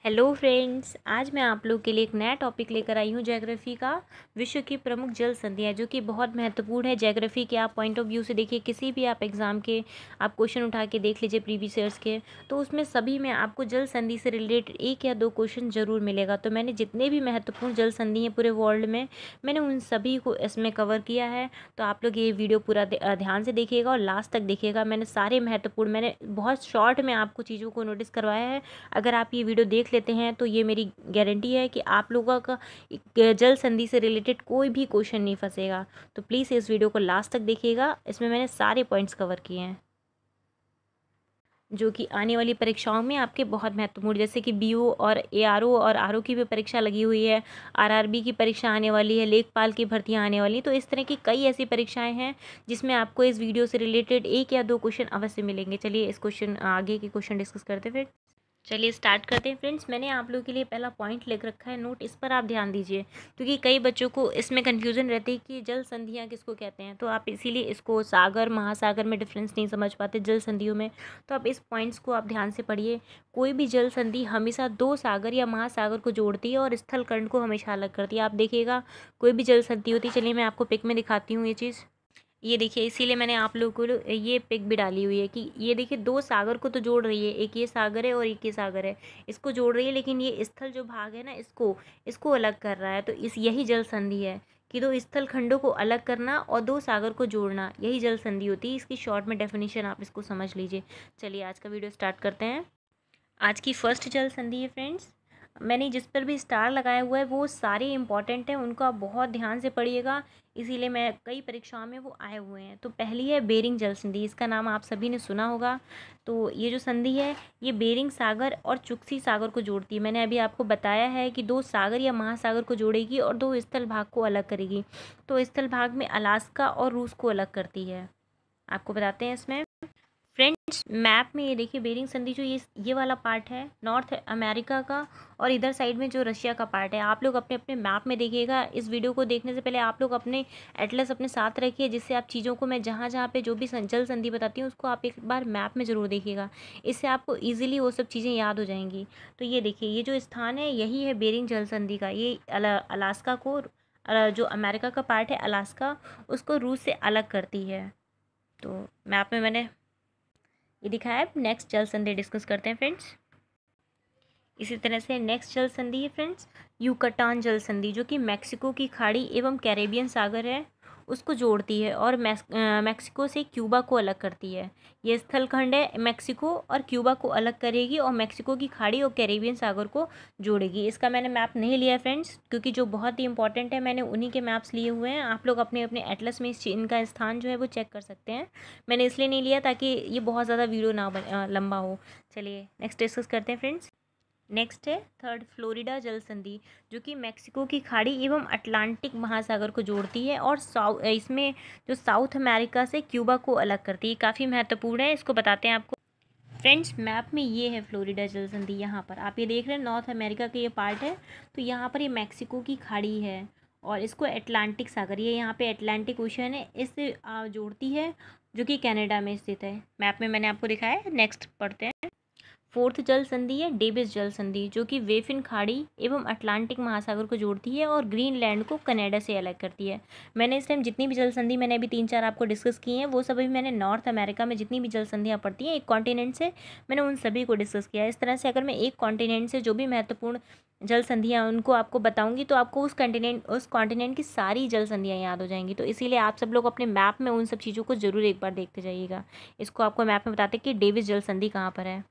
Hello friends, आज मैं आप लोग के लिए एक नया टॉपिक लेकर आई हूँ ज्योग्राफी का। विश्व की प्रमुख जल संधियाँ, जो कि बहुत महत्वपूर्ण है। ज्योग्राफी के आप पॉइंट ऑफ व्यू से देखिए, किसी भी आप एग्ज़ाम के आप क्वेश्चन उठा के देख लीजिए प्रीवियस ईयर्स के, तो उसमें सभी में आपको जल संधि से रिलेटेड एक या दो क्वेश्चन ज़रूर मिलेगा। तो मैंने जितने भी महत्वपूर्ण जल संधि हैं पूरे वर्ल्ड में, मैंने उन सभी को इसमें कवर किया है। तो आप लोग ये वीडियो पूरा ध्यान से देखिएगा और लास्ट तक देखिएगा। मैंने बहुत शॉर्ट में आपको चीज़ों को नोटिस करवाया है। अगर आप ये वीडियो देख लेते हैं तो ये मेरी गारंटी है कि आप लोगों का जल संधि से रिलेटेड कोई भी क्वेश्चन नहीं फंसेगा। तो प्लीज़ इस वीडियो को लास्ट तक देखिएगा, इसमें मैंने सारे पॉइंट्स कवर किए हैं जो कि आने वाली परीक्षाओं में आपके बहुत महत्वपूर्ण, जैसे कि बीओ और एआरओ और आरओ की भी परीक्षा लगी हुई है, आरआरबी की परीक्षा आने वाली है, लेखपाल की भर्तियां आने वाली। तो इस तरह की कई ऐसी परीक्षाएं हैं जिसमें आपको इस वीडियो से रिलेटेड एक या दो क्वेश्चन अवश्य मिलेंगे। चलिए इस क्वेश्चन आगे के क्वेश्चन डिस्कस करते हैं फिर। चलिए स्टार्ट करते हैं फ्रेंड्स। मैंने आप लोगों के लिए पहला पॉइंट लिख रखा है, नोट, इस पर आप ध्यान दीजिए, क्योंकि कई बच्चों को इसमें कन्फ्यूज़न रहती है कि जल संधियाँ किसको कहते हैं। तो आप इसीलिए इसको सागर महासागर में डिफरेंस नहीं समझ पाते जल संधियों में। तो आप इस पॉइंट्स को आप ध्यान से पढ़िए। कोई भी जल संधि हमेशा दो सागर या महासागर को जोड़ती है और स्थल खंड को हमेशा अलग करती है। आप देखिएगा कोई भी जल संधि होती है, चलिए मैं आपको पिक में दिखाती हूँ ये चीज़। ये देखिए, इसीलिए मैंने आप लोगों को ये पिक भी डाली हुई है कि ये देखिए दो सागर को तो जोड़ रही है, एक ये सागर है और एक ये सागर है, इसको जोड़ रही है। लेकिन ये स्थल जो भाग है ना, इसको इसको अलग कर रहा है। तो इस यही जल संधि है कि दो स्थल खंडों को अलग करना और दो सागर को जोड़ना, यही जल संधि होती है। इसकी शॉर्ट में डेफिनेशन आप इसको समझ लीजिए। चलिए आज का वीडियो स्टार्ट करते हैं। आज की फर्स्ट जल संधि है फ्रेंड्स। मैंने जिस पर भी स्टार लगाया हुआ है वो सारे इंपॉर्टेंट हैं, उनको आप बहुत ध्यान से पढ़िएगा, इसीलिए मैं कई परीक्षाओं में वो आए हुए हैं। तो पहली है बेरिंग जल संधि, इसका नाम आप सभी ने सुना होगा। तो ये जो संधि है ये बेरिंग सागर और चुक्सी सागर को जोड़ती है। मैंने अभी आपको बताया है कि दो सागर या महासागर को जोड़ेगी और दो स्थल भाग को अलग करेगी। तो स्थल भाग में अलास्का और रूस को अलग करती है। आपको बताते हैं इसमें फ्रेंड्स, मैप में ये देखिए बेरिंग संधि जो ये वाला पार्ट है नॉर्थ अमेरिका का, और इधर साइड में जो रशिया का पार्ट है। आप लोग अपने अपने मैप में देखिएगा। इस वीडियो को देखने से पहले आप लोग अपने एटलस अपने साथ रखिए, जिससे आप चीज़ों को मैं जहाँ जहाँ पे जो भी जल संधि बताती हूँ उसको आप एक बार मैप में ज़रूर देखिएगा। इससे आपको ईजिली वो सब चीज़ें याद हो जाएंगी। तो ये देखिए, ये जो स्थान है यही है बेरिंग जल संधि का। ये अलास्का को जो अमेरिका का पार्ट है अलास्का, उसको रूस से अलग करती है। तो मैप में मैंने ये दिखाया है। नेक्स्ट जल संधि डिस्कस करते हैं फ्रेंड्स। इसी तरह से नेक्स्ट जल संधि है फ्रेंड्स युकटान जल संधि, जो कि मैक्सिको की खाड़ी एवं कैरेबियन सागर है उसको जोड़ती है और मैक्सिको से क्यूबा को अलग करती है। ये स्थल खंड है, मैक्सिको और क्यूबा को अलग करेगी और मैक्सिको की खाड़ी और कैरेबियन सागर को जोड़ेगी। इसका मैंने मैप नहीं लिया है फ्रेंड्स, क्योंकि जो बहुत ही इंपॉर्टेंट है मैंने उन्हीं के मैप्स लिए हुए हैं। आप लोग अपने अपने एटलस में इनका स्थान जो है वो चेक कर सकते हैं। मैंने इसलिए नहीं लिया ताकि ये बहुत ज़्यादा वीडियो ना लंबा हो। चलिए नेक्स्ट डिस्कस करते हैं फ्रेंड्स। नेक्स्ट है थर्ड फ्लोरिडा जल संधि, जो कि मैक्सिको की खाड़ी एवं अटलांटिक महासागर को जोड़ती है और इसमें जो साउथ अमेरिका से क्यूबा को अलग करती है। काफ़ी महत्वपूर्ण है, इसको बताते हैं आपको फ्रेंड्स। मैप में ये है फ्लोरिडा जल संधि, यहाँ पर आप ये देख रहे हैं नॉर्थ अमेरिका का ये पार्ट है। तो यहाँ पर ये मैक्सिको की खाड़ी है और इसको अटलांटिक सागर, ये यहाँ पे अटलांटिक ओशन है, इससे जोड़ती है, जो कि कनाडा में स्थित है। मैप में मैंने आपको दिखाया है। नेक्स्ट पढ़ते हैं। फोर्थ जल संधि है डेविस जल संधि, जो कि वेफिन खाड़ी एवं अटलांटिक महासागर को जोड़ती है और ग्रीनलैंड को कनाडा से अलग करती है। मैंने इस टाइम जितनी भी जल संधि मैंने अभी 3-4 आपको डिस्कस की हैं, वो सब अभी मैंने नॉर्थ अमेरिका में जितनी भी जल संधियाँ पड़ती हैं एक कॉन्टिनेंट से, मैंने उन सभी को डिस्कस किया है। इस तरह से अगर मैं एक कॉन्टिनेंट से जो भी महत्वपूर्ण जल संधियाँ उनको आपको बताऊंगी तो आपको उस कॉन्टिनेंट की सारी जल संधियाँ याद हो जाएंगी। तो इसीलिए आप सब लोग अपने मैप में उन सब चीज़ों को जरूर एक बार देखते जाइएगा। इसको आपको मैप में बताते कि डेविस जल संधि कहाँ पर है।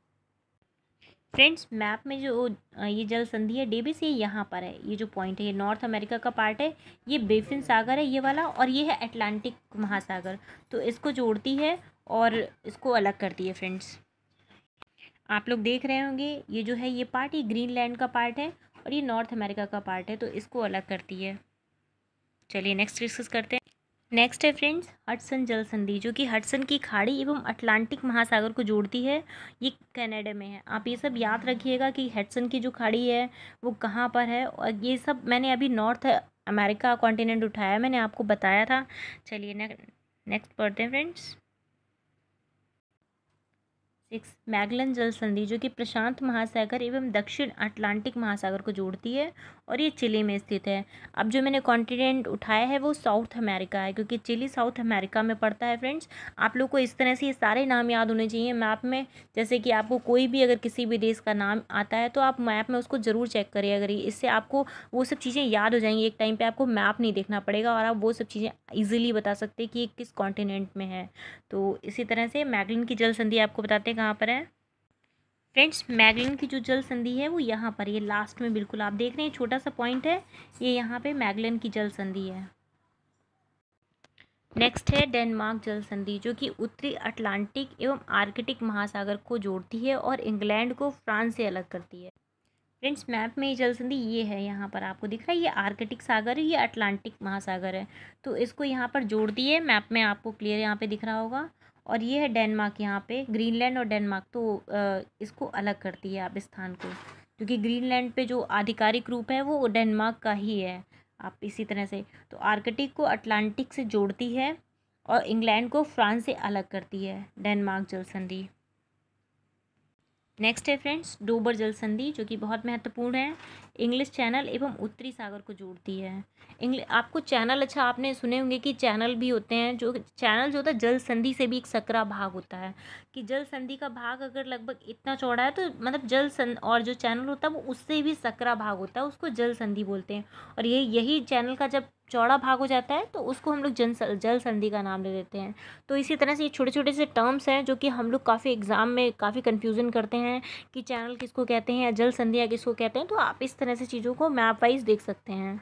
फ्रेंड्स, मैप में जो ये जल संधि है डेविस, ये यहाँ पर है। ये जो पॉइंट है ये नॉर्थ अमेरिका का पार्ट है, ये बेफिन सागर है ये वाला, और ये है अटलांटिक महासागर। तो इसको जोड़ती है और इसको अलग करती है फ्रेंड्स। आप लोग देख रहे होंगे ये जो है ये पार्ट, ये ग्रीनलैंड का पार्ट है और ये नॉर्थ अमेरिका का पार्ट है, तो इसको अलग करती है। चलिए नेक्स्ट डिस्कस करते हैं। नेक्स्ट है फ्रेंड्स हडसन जल संधि, जो कि हडसन की खाड़ी एवं अटलांटिक महासागर को जोड़ती है। ये कनाडा में है। आप ये सब याद रखिएगा कि हडसन की जो खाड़ी है वो कहाँ पर है, और ये सब मैंने अभी नॉर्थ अमेरिका कॉन्टिनेंट उठाया, मैंने आपको बताया था। चलिए नेक्स्ट पढ़ते हैं फ्रेंड्स। 6 मैगलन जल संधि जो कि प्रशांत महासागर एवं दक्षिण अटलांटिक महासागर को जोड़ती है और ये चिली में स्थित है। अब जो मैंने कॉन्टिनेंट उठाया है वो साउथ अमेरिका है, क्योंकि चिली साउथ अमेरिका में पड़ता है। फ्रेंड्स, आप लोग को इस तरह से ये सारे नाम याद होने चाहिए मैप में। जैसे कि आपको कोई भी अगर किसी भी देश का नाम आता है तो आप मैप में उसको ज़रूर चेक करिए, अगर इससे आपको वो सब चीज़ें याद हो जाएंगी। एक टाइम पे आपको मैप नहीं देखना पड़ेगा और आप वो सब चीज़ें ईजिली बता सकते हैं कि ये किस कॉन्टिनेंट में है। तो इसी तरह से मैगलन की जल संधि आपको बताते हैं कहाँ पर है। फ्रेंड्स, मैगलन की जो जल संधि है वो यहाँ पर, ये लास्ट में बिल्कुल आप देख रहे हैं छोटा सा पॉइंट है, ये यहाँ पे मैगलन की जल संधि है। नेक्स्ट है डेनमार्क जल संधि जो कि उत्तरी अटलांटिक एवं आर्कटिक महासागर को जोड़ती है और इंग्लैंड को फ्रांस से अलग करती है। फ्रेंड्स, मैप में ये जल संधि ये है, यहाँ पर आपको दिख रहा है, ये आर्कटिक सागर है, ये अटलांटिक महासागर है, तो इसको यहाँ पर जोड़ दिए। मैप में आपको क्लियर यहाँ पे दिख रहा होगा। और ये है डेनमार्क, यहाँ पे ग्रीनलैंड और डेनमार्क, तो इसको अलग करती है आप स्थान को, क्योंकि ग्रीनलैंड पे जो आधिकारिक रूप है वो डेनमार्क का ही है। आप इसी तरह से तो आर्कटिक को अटलांटिक से जोड़ती है और इंग्लैंड को फ्रांस से अलग करती है डेनमार्क जल संधि। नेक्स्ट है फ्रेंड्स डोबर जल संधि जो कि बहुत महत्वपूर्ण है, इंग्लिश चैनल एवं उत्तरी सागर को जोड़ती है। आपको चैनल, अच्छा आपने सुने होंगे कि चैनल भी होते हैं, जो चैनल जो होता है जल संधि से भी एक सकरा भाग होता है, कि जल संधि का भाग अगर लगभग इतना चौड़ा है तो मतलब और जो चैनल होता है वो उससे भी सकरा भाग होता है, उसको जल संधि बोलते हैं। और यही चैनल का जब चौड़ा भाग हो जाता है तो उसको हम लोग जल संधि का नाम ले देते हैं। तो इसी तरह से ये छोटे छोटे से टर्म्स हैं जो कि हम लोग काफ़ी एग्जाम में काफ़ी कन्फ्यूज़न करते हैं कि चैनल किसको कहते हैं या जल संधियाँ किसको कहते हैं, तो आप इस तरह से चीज़ों को मैप वाइज देख सकते हैं।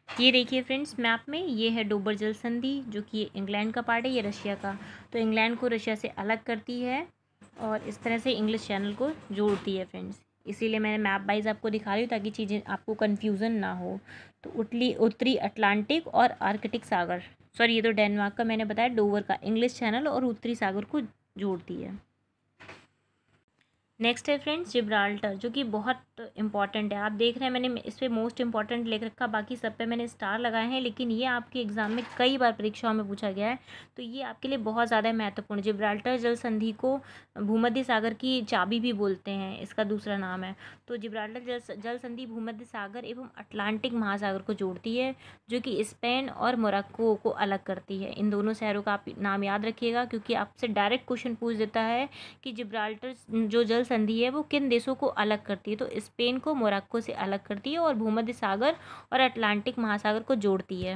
ये देखिए फ्रेंड्स, मैप में ये है डोबर जल संधि जो कि इंग्लैंड का पार्ट है, ये रशिया का, तो इंग्लैंड को रशिया से अलग करती है और इस तरह से इंग्लिश चैनल को जोड़ती है फ्रेंड्स। इसीलिए मैंने मैप वाइज आपको दिखा रही हूँ ताकि चीज़ें आपको कन्फ्यूज़न ना हो। तो उत्तरी अटलांटिक और आर्कटिक सागर, सॉरी ये तो डेनमार्क का मैंने बताया, डोवर का इंग्लिश चैनल और उत्तरी सागर को जोड़ती है। नेक्स्ट है फ्रेंड्स जिब्राल्टर जो कि बहुत इंपॉर्टेंट है। आप देख रहे हैं मैंने इस पर मोस्ट इंपॉर्टेंट लिख रखा, बाकी सब पे मैंने स्टार लगाए हैं, लेकिन ये आपके एग्जाम में कई बार परीक्षाओं में पूछा गया है, तो ये आपके लिए बहुत ज़्यादा महत्वपूर्ण। जिब्राल्टर जल संधि को भूमध्य सागर की चाबी भी बोलते हैं, इसका दूसरा नाम है। तो जिब्राल्टर जल संधि भूमध्य सागर एवं अटलांटिक महासागर को जोड़ती है, जो कि स्पेन और मोरक्को को अलग करती है। इन दोनों शहरों का आप नाम याद रखिएगा, क्योंकि आपसे डायरेक्ट क्वेश्चन पूछ देता है कि जिब्राल्टर जो जल संधि है वो किन देशों को अलग करती है, तो स्पेन को मोरक्को से अलग करती है और भूमध्य सागर और अटलांटिक महासागर को जोड़ती है।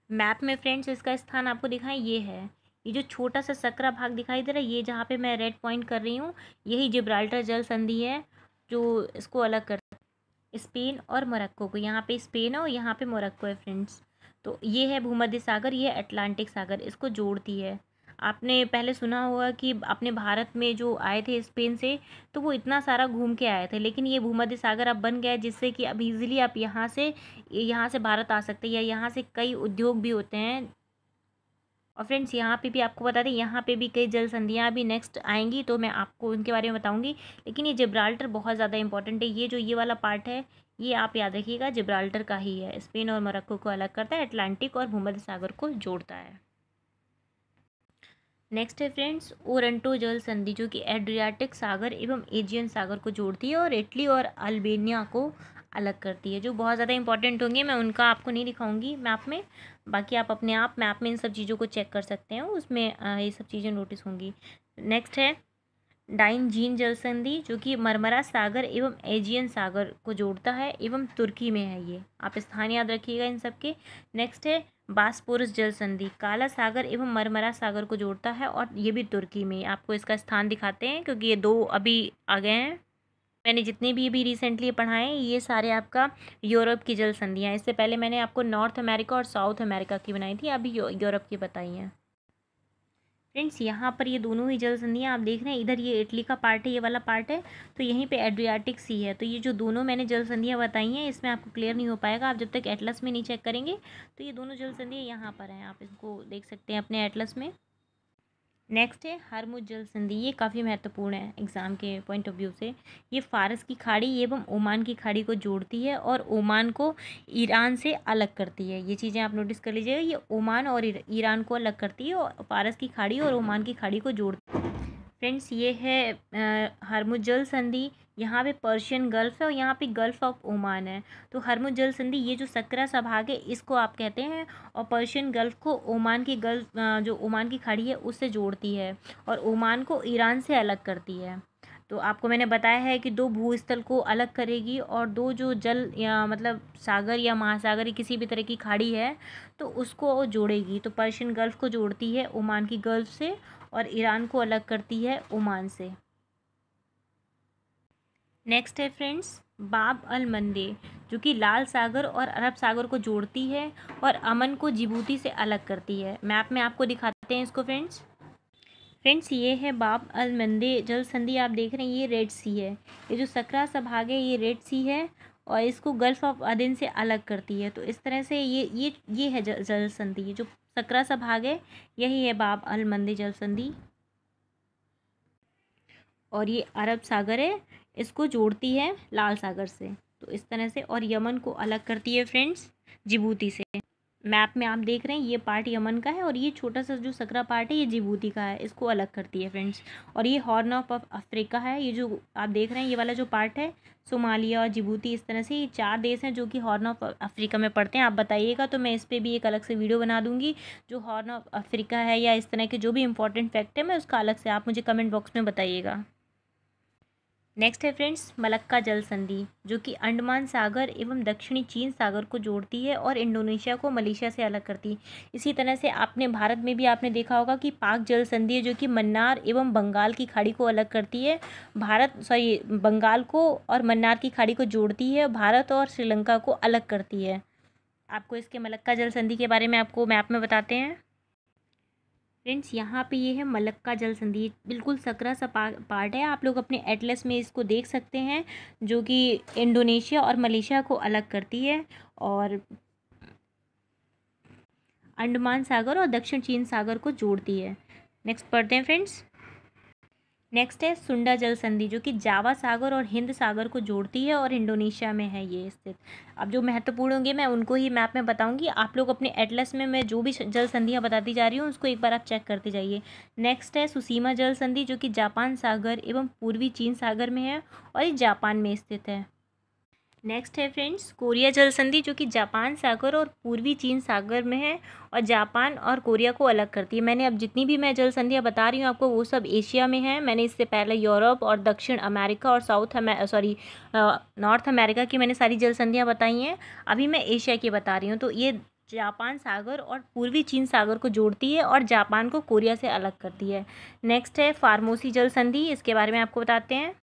मैप में फ्रेंड्स इसका स्थान आपको दिखाएं, ये है, ये जो छोटा सा सकरा भाग दिखाई दे रहा है, ये जहाँ पे मैं रेड पॉइंट कर रही हूँ, यही जिब्राल्टर जल संधि है जो इसको अलग करता है स्पेन और मोरक्को को। यहाँ पे स्पेन है और यहाँ पे मोरक्को है फ्रेंड्स। तो ये है भूमध्य सागर, ये है अटलांटिक सागर, इसको जोड़ती है। आपने पहले सुना होगा कि अपने भारत में जो आए थे स्पेन से, तो वो इतना सारा घूम के आए थे, लेकिन ये भूमध्य सागर अब बन गया है, जिससे कि अब इजीली आप यहाँ से भारत आ सकते हैं, या यहाँ से कई उद्योग भी होते हैं। और फ्रेंड्स यहाँ पे भी आपको बता दें, यहाँ पे भी कई जल संधियाँ भी नेक्स्ट आएंगी, तो मैं आपको उनके बारे में बताऊँगी। लेकिन ये जिब्राल्टर बहुत ज़्यादा इंपॉर्टेंट है, ये जो ये वाला पार्ट है ये आप याद रखिएगा, जिब्राल्टर का ही है, स्पेन और मोरक्को को अलग करता है, अटलांटिक और भूमध्य सागर को जोड़ता है। नेक्स्ट है फ्रेंड्स ओरंटो जल संधि जो कि एड्रियाटिक सागर एवं एजियन सागर को जोड़ती है और इटली और अल्बेनिया को अलग करती है, जो बहुत ज़्यादा इंपॉर्टेंट होंगे। मैं उनका आपको नहीं दिखाऊंगी मैप में, बाकी आप अपने आप मैप में इन सब चीज़ों को चेक कर सकते हैं, उसमें ये सब चीज़ें नोटिस होंगी। नेक्स्ट है डाइनजीन जल संधि जो कि मरमरा सागर एवं एजियन सागर को जोड़ता है एवं तुर्की में है, ये आप स्थान याद रखिएगा इन सब के। नेक्स्ट है बास्पोरस जल संधि, काला सागर एवं मरमरा सागर को जोड़ता है और ये भी तुर्की में। आपको इसका स्थान दिखाते हैं क्योंकि ये दो अभी आ गए हैं, मैंने जितने भी रिसेंटली पढ़ाए हैं ये सारे आपका यूरोप की जल संधियाँ। इससे पहले मैंने आपको नॉर्थ अमेरिका और साउथ अमेरिका की बनाई थी, अभी यूरोप की बताई हैं। फ्रेंड्स यहाँ पर ये दोनों ही जल संधियाँ आप देख रहे हैं, इधर ये इटली का पार्ट है, ये वाला पार्ट है, तो यहीं पे एड्रियाटिक सी है। तो ये जो दोनों मैंने जल संधियाँ बताई हैं इसमें आपको क्लियर नहीं हो पाएगा, आप जब तक एटलस में नहीं चेक करेंगे। तो ये दोनों जल संधियाँ यहाँ पर हैं, आप इनको देख सकते हैं अपने एटलस में। नेक्स्ट है हरमुज जल संधि। ये काफ़ी महत्वपूर्ण है एग्ज़ाम के पॉइंट ऑफ व्यू से। ये फ़ारस की खाड़ी एवं ओमान की खाड़ी को जोड़ती है और ओमान को ईरान से अलग करती है। ये चीज़ें आप नोटिस कर लीजिएगा, ये ओमान और ईरान को अलग करती है और फ़ारस की खाड़ी और ओमान की खाड़ी को जोड़ती है। फ्रेंड्स, ये है हरमुज जल संधि। यहाँ पे पर्शियन गल्फ़ है और यहाँ पे गल्फ़ ऑफ ओमान है। तो हरमुज जल संधि, ये जो सकरा सा भाग है इसको आप कहते हैं, और पर्शियन गल्फ़ को ओमान की गल्फ़ जो ओमान की खाड़ी है उससे जोड़ती है और ओमान को ईरान से अलग करती है। तो आपको मैंने बताया है कि दो भूस्थल को अलग करेगी और दो जो जल या मतलब सागर या महासागर या किसी भी तरह की खाड़ी है तो उसको जोड़ेगी। तो पर्शियन गल्फ़ को जोड़ती है ओमान की गल्फ़ से और ईरान को अलग करती है ओमान से। नेक्स्ट है फ्रेंड्स बाब अल मंदे, जो कि लाल सागर और अरब सागर को जोड़ती है और अमन को जिबूती से अलग करती है। मैप में आपको दिखाते हैं इसको फ्रेंड्स। फ्रेंड्स, ये है बाब अल मंदे जल संधि। आप देख रहे हैं ये रेड सी है। ये जो सकरा सा भाग है ये रेड सी है और इसको गल्फ ऑफ अदन से अलग करती है। तो इस तरह से ये है जल संधि। ये जो सकरा सा भाग है यही है बाब अल मंदे जल संधि। और ये अरब सागर है, इसको जोड़ती है लाल सागर से। तो इस तरह से, और यमन को अलग करती है फ्रेंड्स जिबूती से। मैप में आप देख रहे हैं ये पार्ट यमन का है और ये छोटा सा जो सकरा पार्ट है ये जिबूती का है, इसको अलग करती है फ्रेंड्स। और ये हॉर्न ऑफ अफ्रीका है। ये जो आप देख रहे हैं ये वाला जो पार्ट है सोमालिया और जिबूती, इस तरह से ये 4 देश हैं जो कि हॉर्न ऑफ अफ्रीका में पड़ते हैं। आप बताइएगा तो मैं इस पर भी एक अलग से वीडियो बना दूंगी। जो हॉर्न ऑफ अफ्रीका है या इस तरह के जो भी इंपॉर्टेंट फैक्ट है मैं उसका अलग से आप मुझे कमेंट बॉक्स में बताइएगा। नेक्स्ट है फ्रेंड्स मलक्का जल संधि, जो कि अंडमान सागर एवं दक्षिणी चीन सागर को जोड़ती है और इंडोनेशिया को मलेशिया से अलग करती है। इसी तरह से आपने भारत में भी आपने देखा होगा कि पाक जल संधि है, जो कि मन्नार एवं बंगाल की खाड़ी को अलग करती है। बंगाल को और मन्नार की खाड़ी को जोड़ती है, भारत और श्रीलंका को अलग करती है। आपको इसके मलक्का जल संधि के बारे में आपको मैप में बताते हैं। फ्रेंड्स, यहाँ पे ये है मलक्का जल संधि। बिल्कुल सकरा सा पार्ट है, आप लोग अपने एटलस में इसको देख सकते हैं, जो कि इंडोनेशिया और मलेशिया को अलग करती है और अंडमान सागर और दक्षिण चीन सागर को जोड़ती है। नेक्स्ट पढ़ते हैं फ्रेंड्स। नेक्स्ट है सुंडा जल संधि, जो कि जावा सागर और हिंद सागर को जोड़ती है और इंडोनेशिया में है ये स्थित। अब जो महत्वपूर्ण होंगे मैं उनको ही मैप में बताऊंगी। आप लोग अपने एटलस में मैं जो भी जल संधियाँ बताती जा रही हूँ उसको एक बार आप चेक करते जाइए। नेक्स्ट है सुसीमा जल संधि, जो कि जापान सागर एवं पूर्वी चीन सागर में है और ये जापान में स्थित है। नेक्स्ट है फ्रेंड्स कोरिया जल संधि, जो कि जापान सागर और पूर्वी चीन सागर में है और जापान और कोरिया को अलग करती है। मैंने अब जितनी भी मैं जल संधियाँ बता रही हूँ आपको वो सब एशिया में है। मैंने इससे पहले यूरोप और दक्षिण अमेरिका और नॉर्थ अमेरिका की मैंने सारी जल संधियाँ बताई हैं। अभी मैं एशिया की बता रही हूँ। तो ये जापान सागर और पूर्वी चीन सागर को जोड़ती है और जापान को कोरिया से अलग करती है। नेक्स्ट है फार्मोसी जल संधि, इसके बारे में आपको बताते हैं।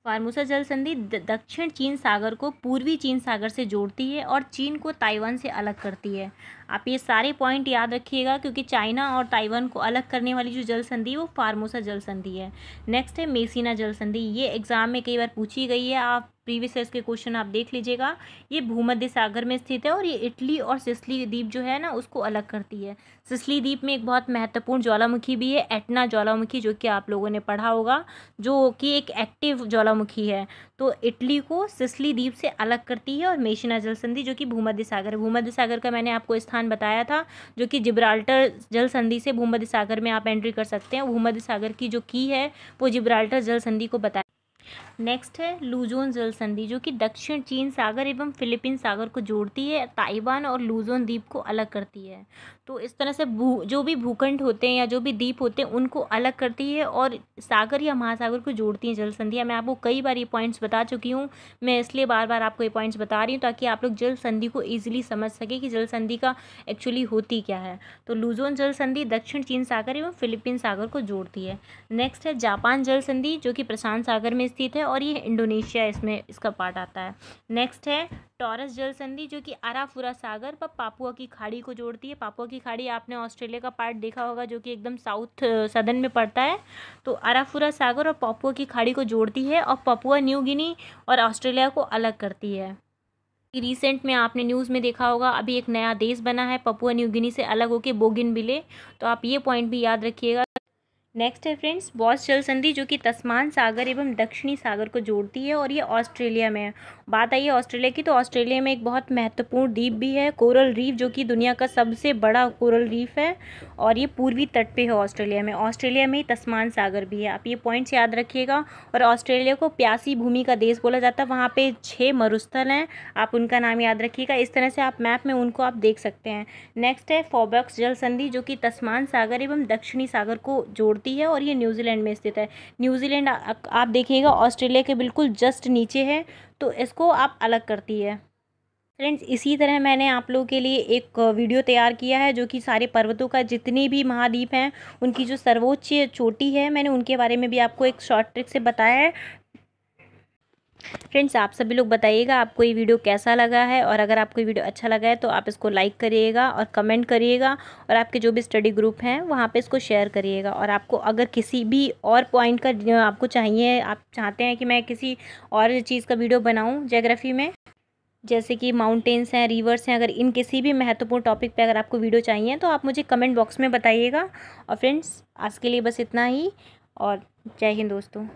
फार्मोसा जल संधि दक्षिण चीन सागर को पूर्वी चीन सागर से जोड़ती है और चीन को ताइवान से अलग करती है। आप ये सारे पॉइंट याद रखिएगा क्योंकि चाइना और ताइवान को अलग करने वाली जो जल संधि है वो फार्मोसा जल संधि है। नेक्स्ट है मेसिना जल संधि। ये एग्जाम में कई बार पूछी गई है, आप प्रीवियस ईयर्स के क्वेश्चन आप देख लीजिएगा। ये भूमध्य सागर में स्थित है और ये इटली और सिसली द्वीप जो है ना उसको अलग करती है। सिसली द्वीप में एक बहुत महत्वपूर्ण ज्वालामुखी भी है, एटना ज्वालामुखी, जो कि आप लोगों ने पढ़ा होगा, जो कि एक एक्टिव ज्वालामुखी है। तो इटली को सिसली द्वीप से अलग करती है और मेसिना जल संधि जो कि भूमध्य सागर है। भूमध्य सागर का मैंने आपको स्थान बताया था, जो कि जिब्राल्टर जल संधि से भूमध्य सागर में आप एंट्री कर सकते हैं। भूमध्य सागर की जो की है वो जिब्राल्टर जल संधि को बताया। नेक्स्ट है लूजोन जल संधि, जो कि दक्षिण चीन सागर एवं फिलीपींस सागर को जोड़ती है, ताइवान और लूजोन द्वीप को अलग करती है। तो इस तरह से जो भी भूखंड होते हैं या जो भी द्वीप होते हैं उनको अलग करती है और सागर या महासागर को जोड़ती हैं जल संधियाँ। मैं आपको कई बार ये पॉइंट्स बता चुकी हूँ, मैं इसलिए बार बार आपको ये पॉइंट्स बता रही हूँ ताकि आप लोग जल संधि को ईजिली समझ सके कि जल संधि का एक्चुअली होती क्या है। तो लूजोन जल संधि दक्षिण चीन सागर एवं फिलीपींस सागर को जोड़ती है। नेक्स्ट है जापान जल संधि, जो कि प्रशांत सागर में स्थित है और ये इंडोनेशिया इसमें इसका पार्ट आता है। नेक्स्ट है टॉरस जल संधि, जो कि अराफुरा सागर पर पापुआ की खाड़ी को जोड़ती है। पापुआ की खाड़ी आपने ऑस्ट्रेलिया का पार्ट देखा होगा जो कि एकदम साउथ सदर्न में पड़ता है। तो अराफुरा सागर और पापुआ की खाड़ी को जोड़ती है और पापुआ न्यू गिनी और ऑस्ट्रेलिया को अलग करती है। रिसेंट में आपने न्यूज़ में देखा होगा अभी एक नया देश बना है पपुआ न्यू गिनी से अलग होके बोगिनविले। तो आप ये पॉइंट भी याद रखिएगा। नेक्स्ट है फ्रेंड्स बॉस जल संधि, जो कि तस्मान सागर एवं दक्षिणी सागर को जोड़ती है और ये ऑस्ट्रेलिया में है। बात आई है ऑस्ट्रेलिया की, तो ऑस्ट्रेलिया में एक बहुत महत्वपूर्ण द्वीप भी है, कोरल रीफ, जो कि दुनिया का सबसे बड़ा कोरल रीफ है और ये पूर्वी तट पे है ऑस्ट्रेलिया में। ऑस्ट्रेलिया में ही तस्मान सागर भी है, आप ये पॉइंट्स याद रखिएगा। और ऑस्ट्रेलिया को प्यासी भूमि का देश बोला जाता है, वहाँ पे 6 मरुस्थल हैं, आप उनका नाम याद रखिएगा। इस तरह से आप मैप में उनको आप देख सकते हैं। नेक्स्ट है फॉबक्स जल संधि, जो कि तस्मान सागर एवं दक्षिणी सागर को जोड़ती है और ये न्यूजीलैंड में स्थित है। न्यूजीलैंड आप देखिएगा ऑस्ट्रेलिया के बिल्कुल जस्ट नीचे है, तो इसको आप अलग करती है। फ्रेंड्स इसी तरह मैंने आप लोगों के लिए एक वीडियो तैयार किया है, जो कि सारे पर्वतों का, जितने भी महाद्वीप हैं उनकी जो सर्वोच्च चोटी है, मैंने उनके बारे में भी आपको एक शॉर्ट ट्रिक से बताया है। फ्रेंड्स आप सभी लोग बताइएगा आपको ये वीडियो कैसा लगा है, और अगर आपको ये वीडियो अच्छा लगा है तो आप इसको लाइक करिएगा और कमेंट करिएगा, और आपके जो भी स्टडी ग्रुप हैं वहाँ पे इसको शेयर करिएगा। और आपको अगर किसी भी और पॉइंट का आपको चाहिए, आप चाहते हैं कि मैं किसी और चीज़ का वीडियो बनाऊँ ज्योग्राफी में, जैसे कि माउंटेन्स हैं, रिवर्स हैं, अगर इन किसी भी महत्वपूर्ण टॉपिक पे अगर आपको वीडियो चाहिए तो आप मुझे कमेंट बॉक्स में बताइएगा। और फ्रेंड्स आज के लिए बस इतना ही, और जय हिंद दोस्तों।